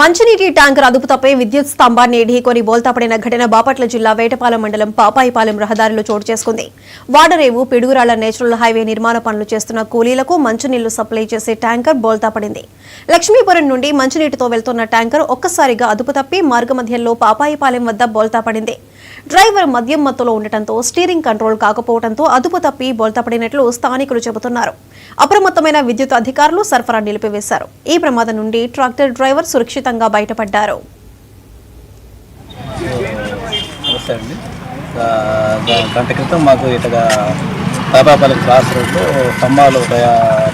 మంచినీటి ట్యాంకర్ అదుపు తప్పై విద్యుత్ స్తంభాన్ని ఢీకొని బోల్తాపడిన ఘటన బాపట్ల జిల్లా వేటపాలెం మండలం పాపాయిపాలెం రహదారిలో చోటు చేసుకుంది. వాడరేవు పిడుగురాళ్ల నేచురల్ హైవే నిర్మాణ పనులు చేస్తున్న కూలీలకు మంచినీళ్లు సప్లై చేసే ట్యాంకర్ బోల్తాపడింది. లక్ష్మీపురం నుండి మంచినీటితో వెళ్తున్న ట్యాంకర్ ఒక్కసారిగా అదుపు తప్పి మార్గమధ్యంలో పాపాయిపాలెం వద్ద బోల్తాపడింది. డ్రైవర్ మద్యం మత్తులో ఉండటంతో స్టీరింగ్ కంట్రోల్ కాకపోవడంతో అదుపు తప్పి బోల్తాపడినట్లు స్థానికులు చెబుతున్నారు. అప్రమత్తమైన విద్యుత్ అధికారులు సరఫరా నిలిపివేశారు. ఈ ప్రమాదం నుండి ట్రాక్టర్ డ్రైవర్ సురక్షితంగా బయటపడ్డారు. గంట క్రితం మాకు ఇటుగా పాపాపాలెం క్రాస్ రోడ్లో స్తంభాలు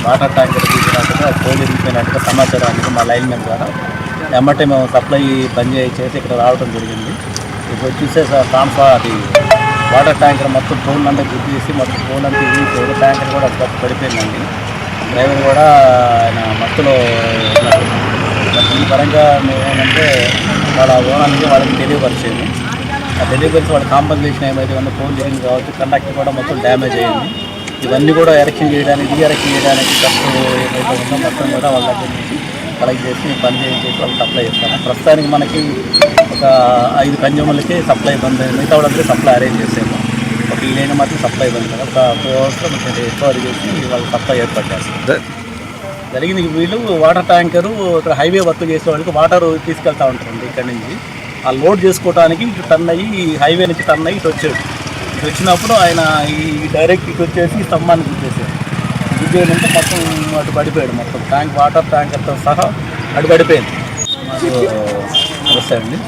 వాటర్ ట్యాంకర్ తీసినట్టుగా పోలీసుకున్నట్టుగా సమాచారం అందుకు మా లైన్ మెన్ ద్వారా ఎమ్మటే మేము సప్లై బంద్ చేసి ఇక్కడ రావడం జరిగింది. ఇప్పుడు చూసే అది వాటర్ ట్యాంకర్ మొత్తం ఫోన్ అంతా గుర్తు చేసి మొత్తం ఫోన్ అంతా ఇరిగిపోయి ట్యాంకర్ కూడా అది పడిపోయిందండి. డ్రైవర్ కూడా ఆయన మత్తులో ఉన్నారు. ఈ పరంగా మేము ఏంటంటే వాళ్ళ ఓనర్కి వాళ్ళకి తెలియపరిచేది. ఆ తెలియపరిచి వాళ్ళ కాంపన్సేషన్ ఏమైతే ఉందో ఫోన్ జరిగింది కావచ్చు, కండక్టర్ కూడా మొత్తం డ్యామేజ్ అయ్యింది. ఇవన్నీ కూడా ఎరెక్షన్ చేయడానికి ఖర్చు ఏదైతే ఉందో మొత్తం కూడా వాళ్ళ దగ్గర నుంచి కలెక్ట్ చేసి పని చేసి వాళ్ళకి సప్లై చేస్తాము. ప్రస్తుతానికి మనకి ఒక 5 కన్జ్యూమర్లకి సప్లై బంద్, మిగతా వాళ్ళందరూ సప్లై అరేంజ్ చేసాము. ఒక ఈ లైన్ మాత్రం సప్లై బంద్ కదా, ఒక 2 అవర్స్లో కొంచెం రికవరీ చేసి వాళ్ళకి సప్లై ఏర్పాటు చేస్తాం. జరిగింది వీళ్ళు వాటర్ ట్యాంకరు ఇక్కడ హైవే వర్క్ చేసే వాళ్ళకి వాటర్ తీసుకెళ్తూ ఉంటారండి. ఇక్కడ నుంచి ఆ లోడ్ చేసుకోవడానికి ఇటు టర్న్ అయ్యి హైవే నుంచి టర్న్ అయ్యి ఇటు వచ్చాడు. ఇటు వచ్చినప్పుడు ఆయన ఈ డైరెక్ట్ ఇటు వచ్చేసి స్తంభాన్ని గుర్తేసాడు. గుర్తేయాలంటే మొత్తం అటు పడిపోయాడు. మొత్తం వాటర్ ట్యాంకర్తో సహా అటు పడిపోయింది. మాకు వస్తాయండి.